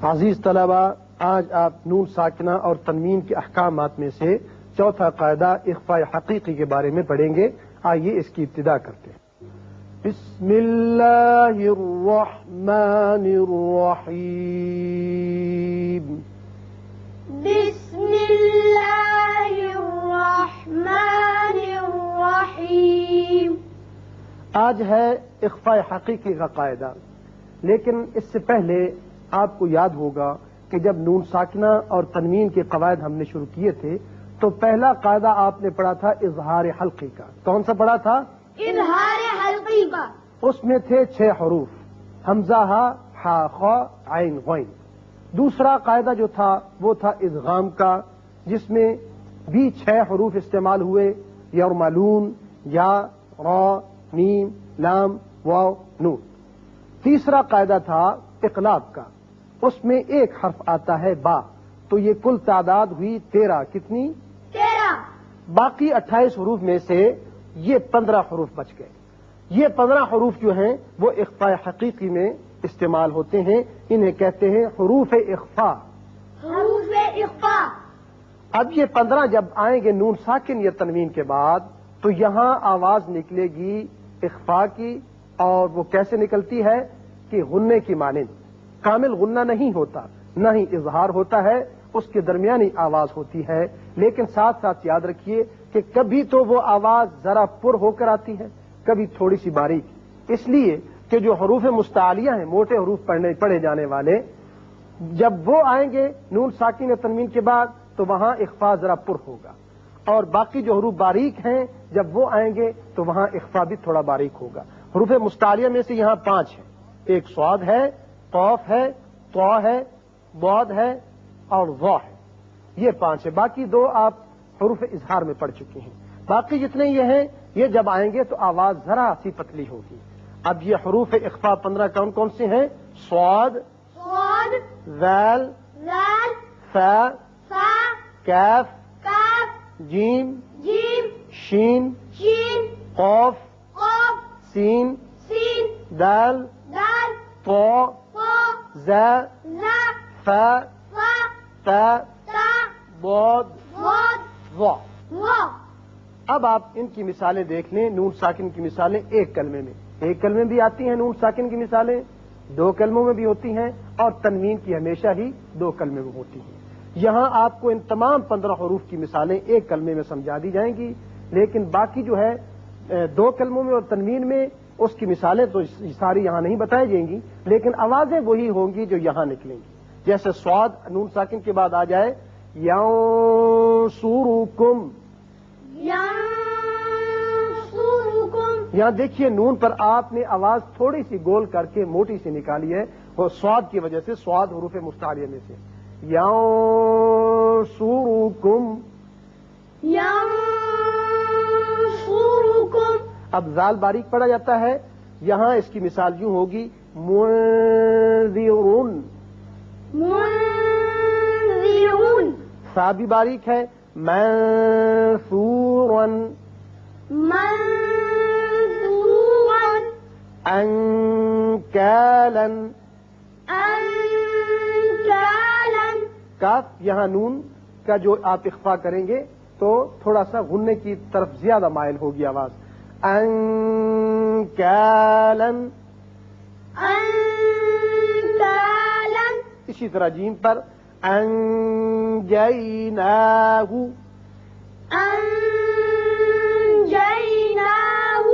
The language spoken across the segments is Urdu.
عزیز طلبہ، آج آپ نون ساکنہ اور تنوین کے احکامات میں سے چوتھا قاعدہ اخفاء حقیقی کے بارے میں پڑھیں گے۔ آئیے اس کی ابتدا کرتے ہیں۔ بسم اللہ الرحمن الرحیم۔ بسم اللہ الرحمن الرحیم۔ آج ہے اخفاء حقیقی کا قاعدہ، لیکن اس سے پہلے آپ کو یاد ہوگا کہ جب نون ساکنہ اور تنوین کے قواعد ہم نے شروع کیے تھے تو پہلا قاعدہ آپ نے پڑھا تھا اظہار حلقی کا۔ کون سا پڑھا تھا؟ اظہار حلقی کا۔ اس میں تھے 6 حروف، حمزہ، ہا، حا، خا، عین، غین۔ دوسرا قاعدہ جو تھا وہ تھا ادغام کا، جس میں بھی 6 حروف استعمال ہوئے، یرملون، یا، را، میم، لام، واو، نون۔ تیسرا قاعدہ تھا اقلاب کا، اس میں ایک حرف آتا ہے با، تو یہ کل تعداد ہوئی 13۔ کتنی؟ 13۔ باقی 28 حروف میں سے یہ 15 حروف بچ گئے۔ یہ 15 حروف جو ہیں وہ اخفاء حقیقی میں استعمال ہوتے ہیں، انہیں کہتے ہیں حروف اخفاء۔ حروف اخفاء۔ اب یہ 15 جب آئیں گے نون ساکن یا تنوین کے بعد تو یہاں آواز نکلے گی اخفاء کی، اور وہ کیسے نکلتی ہے کہ غنے کی مانند۔ کامل غنہ نہیں ہوتا، نہ ہی اظہار ہوتا ہے، اس کے درمیانی آواز ہوتی ہے، لیکن ساتھ ساتھ یاد رکھیے کہ کبھی تو وہ آواز ذرا پر ہو کر آتی ہے، کبھی تھوڑی سی باریک، اس لیے کہ جو حروف مستعلیہ ہیں، موٹے حروف پڑھے جانے والے، جب وہ آئیں گے نون ساکن یا تنوین کے بعد تو وہاں اخفاء ذرا پر ہوگا، اور باقی جو حروف باریک ہیں جب وہ آئیں گے تو وہاں اخفاء بھی تھوڑا باریک ہوگا۔ حروف مستعلیہ میں سے یہاں 5 ہیں، ایک صاد ہے، قاف ہے، طا ہے، ضاد ہے اور ظا ہے، یہ 5 ہے۔ باقی 2 آپ حروف اظہار میں پڑھ چکے ہیں۔ باقی جتنے یہ ہیں یہ جب آئیں گے تو آواز ذرا سی پتلی ہوگی۔ اب یہ حروف اخفاء 15 کون کون سے ہیں؟ صاد، صاد، ذال، ذال، فا، فا، کاف، کاف، جیم، جیم، شین، شین، قاف، قاف، سین، سین، دال، دال، طا، طا، زا، زا، فا، فا، تا، تا، ضاد، ضاد، ظا۔ وا۔ اب آپ ان کی مثالیں دیکھ لیں، نون ساکن کی مثالیں ایک کلمے میں، ایک کلمے بھی آتی ہیں نون ساکن کی مثالیں، 2 کلموں میں بھی ہوتی ہیں، اور تنوین کی ہمیشہ ہی 2 کلمے میں ہوتی ہیں۔ یہاں آپ کو ان تمام 15 حروف کی مثالیں ایک کلمے میں سمجھا دی جائیں گی، لیکن باقی جو ہے 2 کلموں میں اور تنوین میں اس کی مثالیں تو ساری یہاں نہیں بتائی جائیں گی، لیکن آوازیں وہی ہوں گی جو یہاں نکلیں گی۔ جیسے صاد نون ساکن کے بعد آ جائے ینصرکم، ینصرکم۔ یہاں دیکھیے نون پر آپ نے آواز تھوڑی سی گول کر کے موٹی سی نکالی ہے، وہ صاد کی وجہ سے، صاد حروف مستعلیہ میں سے، ینصرکم۔ ینصرکم۔ اب ذال باریک پڑا جاتا ہے، یہاں اس کی مثال یوں ہوگی منذرون۔ منذرون۔ سا بھی باریک ہے، منصورن۔ منصورن۔ انکالن۔ انکالن۔ کاف، یہاں نون کا جو آپ اخفاء کریں گے تو تھوڑا سا غننے کی طرف زیادہ مائل ہوگی آواز، انکالن۔ انکالن۔ اسی طرح جیم پر انجیناہ۔ انجیناہ۔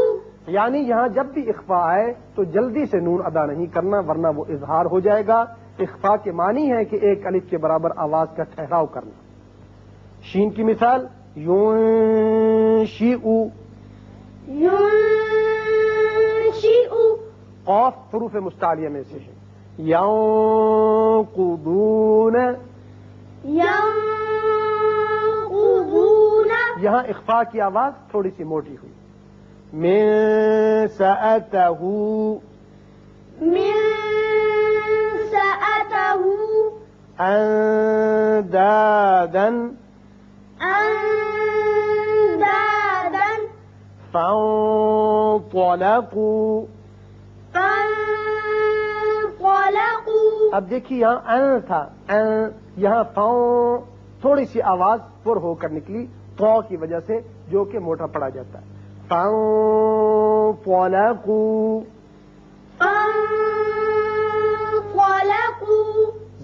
یعنی یہاں جب بھی اخفاء آئے تو جلدی سے نون ادا نہیں کرنا، ورنہ وہ اظہار ہو جائے گا۔ اخفاء کے معنی ہے کہ ایک الف کے برابر آواز کا ٹھہراؤ کرنا۔ شین کی مثال ينشئ۔ ينشئ۔ قاف حروف مستعلیہ میں سے ہے، ينقضون۔ ينقضون۔ یہاں اخفاء کی آواز تھوڑی سی موٹی ہوئی، من سأته۔ من سأته۔ اندادا۔ اندادا۔ فانطلقوا۔ فانطلقوا۔ اب دیکھیے یہاں ان تھا، یہاں فاؤں تھوڑی سی آواز پر ہو کر نکلی تو کی وجہ سے، جو کہ موٹا پڑا جاتا ہے. فانطلقوا، فانطلقوا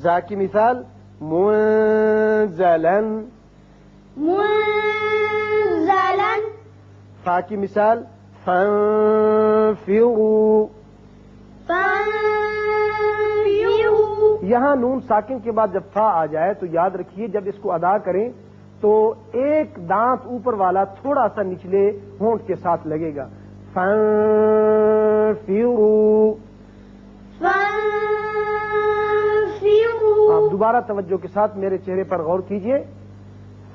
زا کی مثال منزلا، منزلا فا کی مثال فانفروا. فانفروا یہاں نون ساکن کے بعد جب فا آ جائے تو یاد رکھیے جب اس کو ادا کریں تو ایک دانت اوپر والا تھوڑا سا نچلے ہونٹ کے ساتھ لگے گا. فانفروا. فانفروا آپ دوبارہ توجہ کے ساتھ میرے چہرے پر غور کیجئے.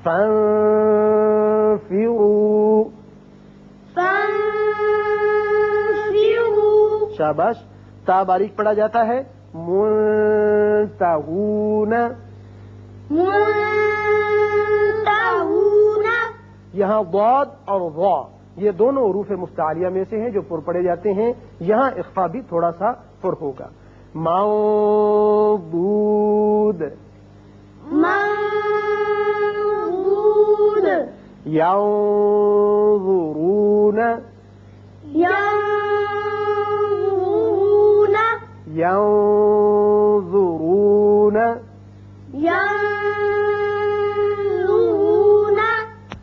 فانفروا. فانفروا شاباش. تا باریک پڑا جاتا ہے. منتہون. منتہون یہاں ضاد اور ضا یہ دونوں حروف مفتعلیہ میں سے ہیں جو پر پڑے جاتے ہیں. یہاں اخفا بھی تھوڑا سا پر ہوگا. معبود، معبود ينظرون، ينظرون ينظرون. ينظرون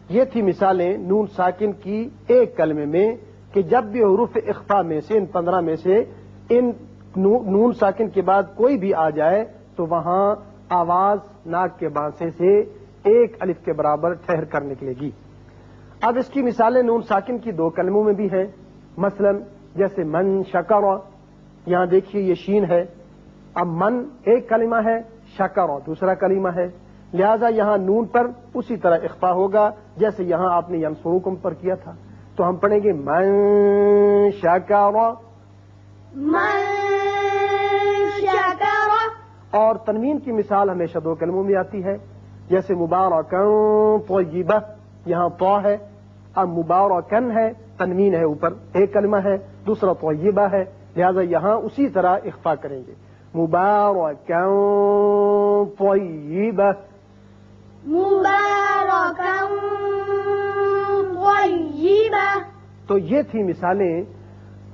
یہ تھی مثالیں نون ساکن کی ایک کلمے میں کہ جب بھی حروف اخفا میں سے ان 15 میں سے ان نون ساکن کے بعد کوئی بھی آ جائے تو وہاں آواز ناک کے بانسے سے ایک الف کے برابر ٹھہر کر نکلے گی. اب اس کی مثالیں نون ساکن کی 2 کلموں میں بھی ہیں. مثلا جیسے من شکر، یہاں دیکھیے یہ شین ہے. اب من ایک کلمہ ہے، شکر دوسرا کلمہ ہے، لہذا یہاں نون پر اسی طرح اخفا ہوگا جیسے یہاں آپ نے ینصرکم پر کیا تھا. تو ہم پڑھیں گے من شکر. من شکر اور تنوین کی مثال ہمیشہ 2 کلموں میں آتی ہے. جیسے مبارکن طیبہ، یہاں طا ہے. اب مبارکن ہے، تنوین ہے اوپر، ایک کلمہ ہے، دوسرا طیبہ ہے، لہذا یہاں اسی طرح اخفا کریں گے. مبارکن طیبہ. مبارکا طیبا. تو یہ تھی مثالیں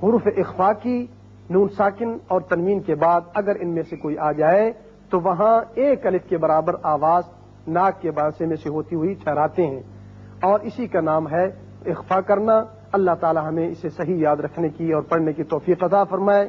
حروف اخفا کی. نون ساکن اور تنوین کے بعد اگر ان میں سے کوئی آ جائے تو وہاں ایک الف کے برابر آواز ناک کے بانسے میں سے ہوتی ہوئی ٹھہراتے ہیں، اور اسی کا نام ہے اخفا کرنا. اللہ تعالی ہمیں اسے صحیح یاد رکھنے کی اور پڑھنے کی توفیق عطا فرمائے.